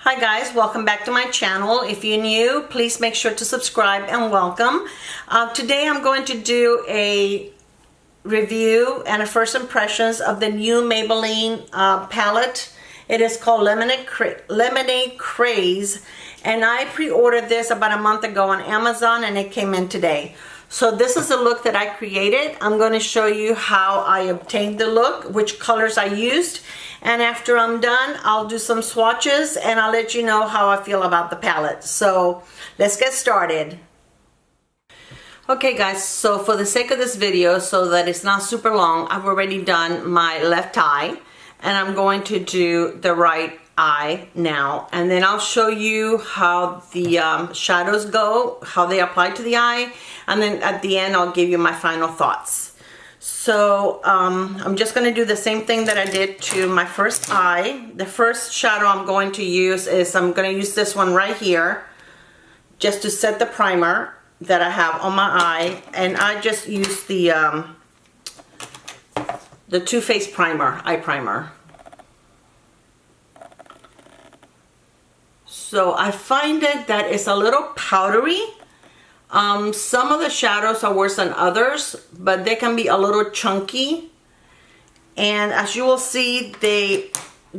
Hi guys, welcome back to my channel. If you're new, please make sure to subscribe and welcome. Today I'm going to do a review and a first impressions of the new Maybelline palette. It is called Lemonade Craze, and I pre-ordered this about a month ago on Amazon and it came in today. So this is the look that I created. I'm going to show you how I obtained the look, which colors I used, and after I'm done, I'll do some swatches and I'll let you know how I feel about the palette. So let's get started. Okay guys, so for the sake of this video, so that it's not super long, I've already done my left eye and I'm going to do the right eye now, and then I'll show you how the shadows go, how they apply to the eye, and then at the end I'll give you my final thoughts. So I'm just going to do the same thing that I did to my first eye. The first shadow I'm going to use is, I'm going to use this one right here just to set the primer that I have on my eye, and I just use the Too Faced primer, eye primer. So I find that it's a little powdery. Some of the shadows are worse than others, but they can be a little chunky, and as you will see, they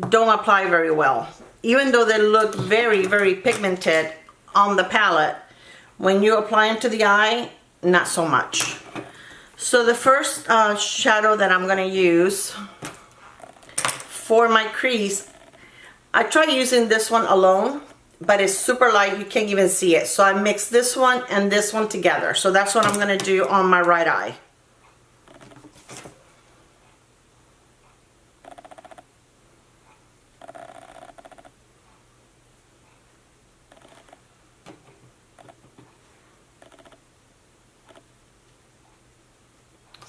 don't apply very well. Even though they look very, very pigmented on the palette, when you apply them to the eye, not so much. So the first shadow that I'm going to use for my crease, I try using this one alone, but it's super light, you can't even see it. So I mix this one and this one together. So that's what I'm going to do on my right eye.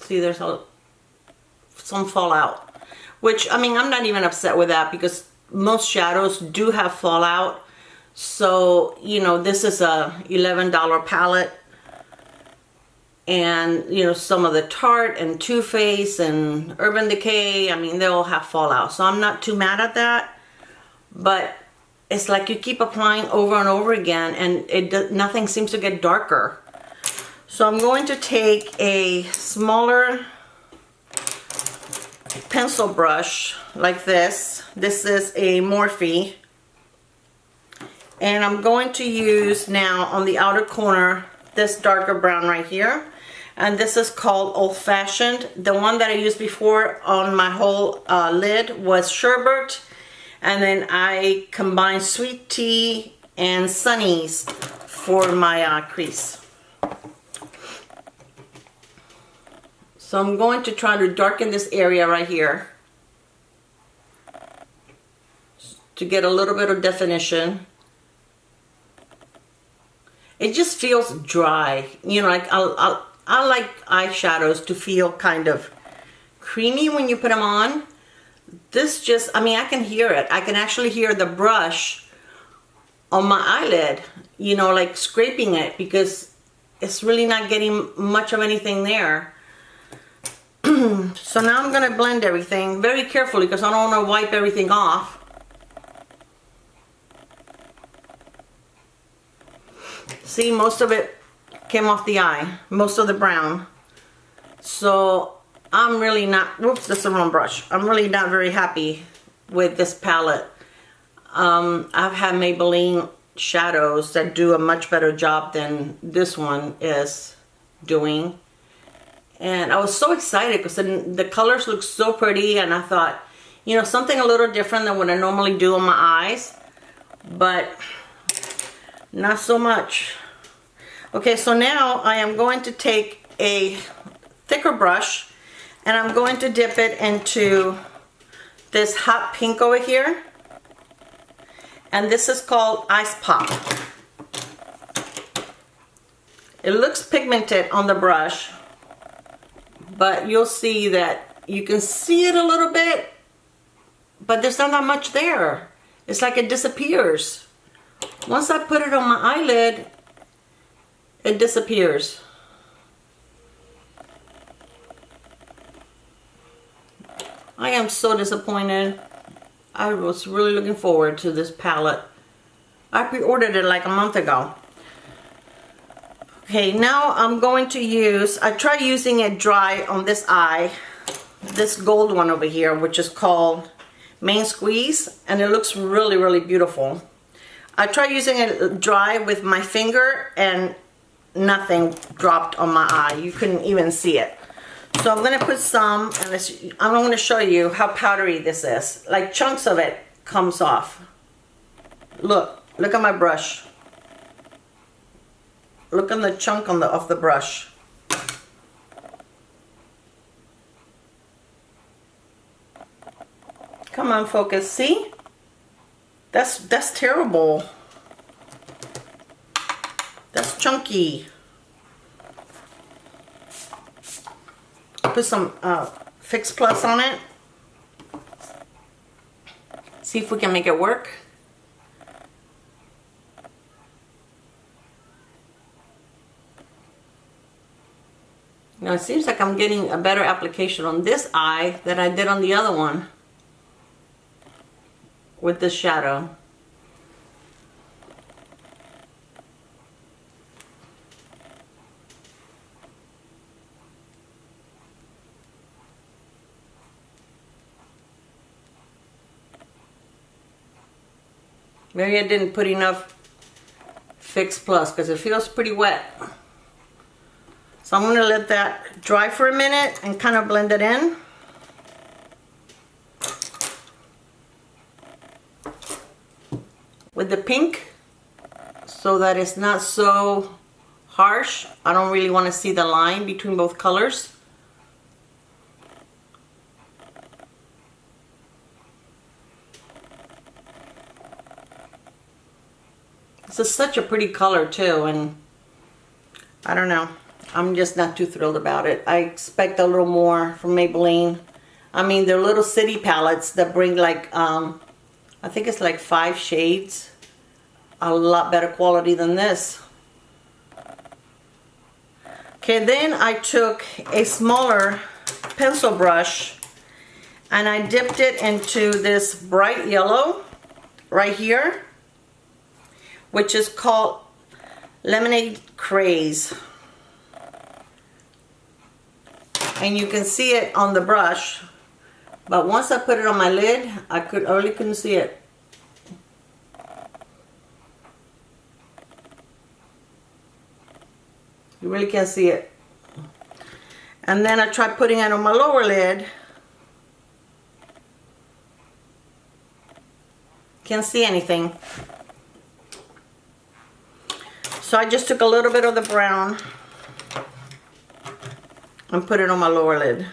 See, there's some fallout, which, I mean, I'm not even upset with that because most shadows do have fallout. So, you know, this is a $11 palette, and, you know, some of the Tarte and Too Faced and Urban Decay, I mean, they all have fallout. So I'm not too mad at that, but it's like you keep applying over and over again and nothing seems to get darker. So I'm going to take a smaller pencil brush like this. This is a Morphe. And I'm going to use now on the outer corner this darker brown right here. And this is called Old Fashioned. The one that I used before on my whole lid was Sherbet. And then I combined Sweet Tea and Sunny's for my crease. So I'm going to try to darken this area right here to get a little bit of definition. It just feels dry, you know. Like I like eyeshadows to feel kind of creamy when you put them on. This just, I mean, I can hear it. I can actually hear the brush on my eyelid, you know, like scraping it, because it's really not getting much of anything there. So now I'm going to blend everything very carefully because I don't want to wipe everything off. See, most of it came off the eye, most of the brown. So I'm really not, whoops, that's the wrong brush. I'm really not very happy with this palette. I've had Maybelline shadows that do a much better job than this one is doing. And I was so excited because the colors look so pretty, and I thought, you know, something a little different than what I normally do on my eyes, but not so much. Okay, so now I am going to take a thicker brush and I'm going to dip it into this hot pink over here. And this is called Ice Pop. It looks pigmented on the brush, but you'll see that you can see it a little bit, but there's not that much there. It's like it disappears. Once I put it on my eyelid, it disappears. I am so disappointed. I was really looking forward to this palette I pre-ordered it like a month ago. Okay, now I'm going to use, I tried using it dry on this eye, this gold one over here, which is called Main Squeeze, and it looks really, really beautiful. I tried using it dry with my finger and nothing dropped on my eye. You couldn't even see it. So I'm going to put some, and I'm going to show you how powdery this is. Like chunks of it comes off. Look at my brush. Look on the chunk of the brush. Come on, focus. See? That's terrible. That's chunky. Put some Fix Plus on it. See if we can make it work. Now it seems like I'm getting a better application on this eye than I did on the other one with this shadow. Maybe I didn't put enough Fix Plus because it feels pretty wet. So I'm going to let that dry for a minute and kind of blend it in. With the pink, so that it's not so harsh. I don't really want to see the line between both colors. This is such a pretty color too, and I don't know. I'm just not too thrilled about it. I expect a little more from Maybelline. I mean, they're little city palettes that bring like, I think it's like 5 shades. A lot better quality than this. Okay, then I took a smaller pencil brush and I dipped it into this bright yellow right here, which is called Lemonade Craze. And you can see it on the brush, but once I put it on my lid, I really couldn't see it. You really can't see it. And then I tried putting it on my lower lid. Can't see anything. So I just took a little bit of the brown and put it on my lower lid.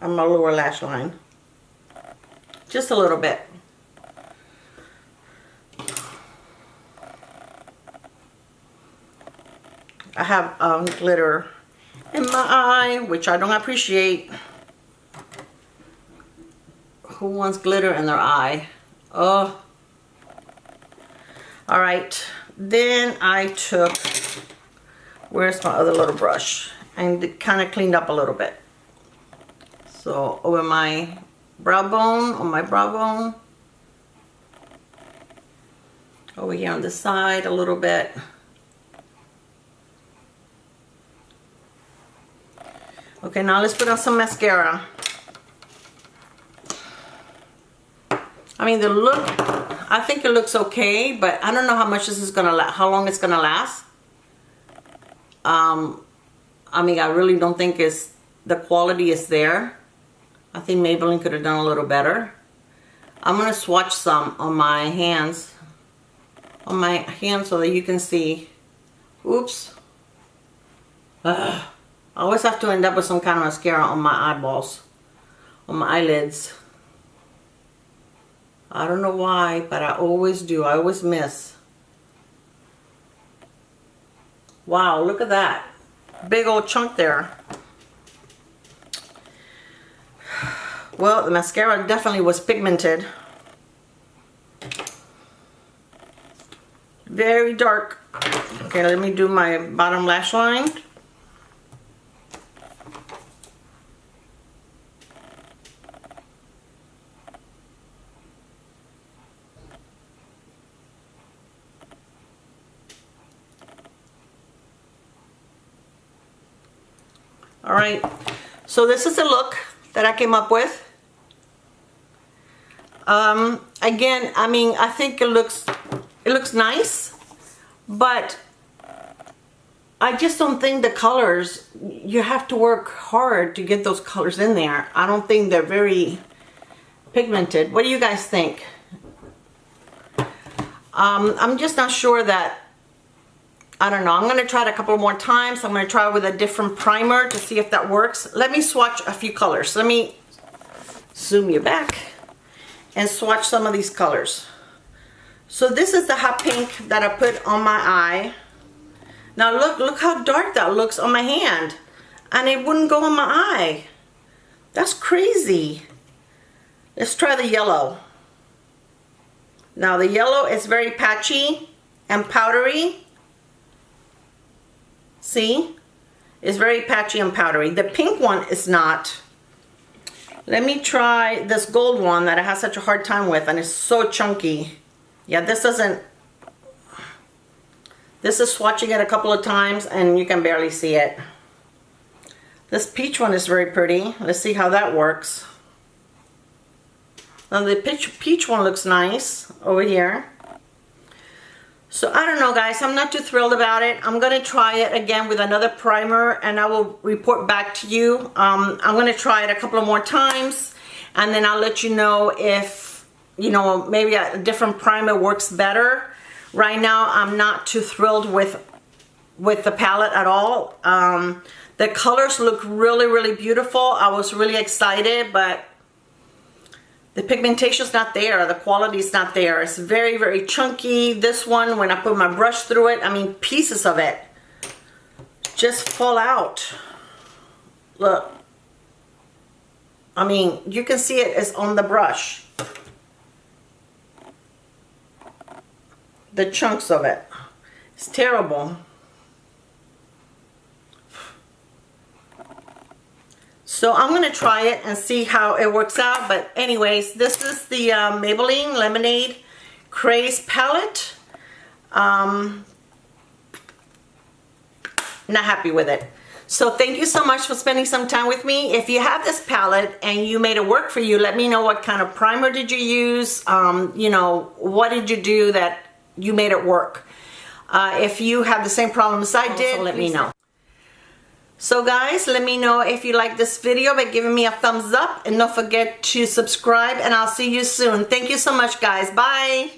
On my lower lash line. Just a little bit. I have glitter in my eye, which I don't appreciate. Who wants glitter in their eye? Oh. Alright, then I took, where's my other little brush? And kind of cleaned up a little bit. So over my brow bone, on my brow bone. Over here on the side a little bit. Okay, now let's put on some mascara. I mean, the look, I think it looks okay, but I don't know how much this is gonna last, how long it's gonna last. I mean, I really don't think the quality is there. I think Maybelline could have done a little better. I'm gonna swatch some on my hands. On my hands so that you can see. Oops. Ugh. I always have to end up with some kind of mascara on my eyeballs. On my eyelids. I don't know why, but I always do. I always miss. Wow, look at that. Big old chunk there. Well, the mascara definitely was pigmented. Very dark. Okay, let me do my bottom lash line. All right, so this is the look that I came up with. Again, I mean, I think it looks nice, but I just don't think the colors, you have to work hard to get those colors in there. I don't think they're very pigmented. What do you guys think? I'm just not sure that, I don't know. I'm going to try it a couple more times. I'm going to try it with a different primer to see if that works. Let me swatch a few colors. Let me zoom you back and swatch some of these colors. So this is the hot pink that I put on my eye. Now look how dark that looks on my hand. And it wouldn't go on my eye. That's crazy. Let's try the yellow. Now the yellow is very patchy and powdery. See? It's very patchy and powdery. The pink one is not. Let me try this gold one that I have such a hard time with, and it's so chunky. Yeah, this is swatching it a couple of times and you can barely see it. This peach one is very pretty. Let's see how that works. Now the peach one looks nice over here. So I don't know, guys, I'm not too thrilled about it. I'm gonna try it again with another primer and I will report back to you. I'm gonna try it a couple of more times and then I'll let you know if, you know, maybe a different primer works better. Right now, I'm not too thrilled with the palette at all. The colors look really, really beautiful. I was really excited, but the pigmentation's not there. The quality's not there. It's very, very chunky. This one, when I put my brush through it, I mean, pieces of it just fall out. Look. I mean, you can see it's on the brush. The chunks of it. It's terrible. So I'm going to try it and see how it works out. But anyways, this is the Maybelline Lemonade Craze Palette. Not happy with it. So thank you so much for spending some time with me. If you have this palette and you made it work for you, let me know what kind of primer did you use. You know, what did you do that you made it work? If you have the same problem as I did, let me know. So guys, let me know if you like this video by giving me a thumbs up and don't forget to subscribe and I'll see you soon. Thank you so much, guys. Bye.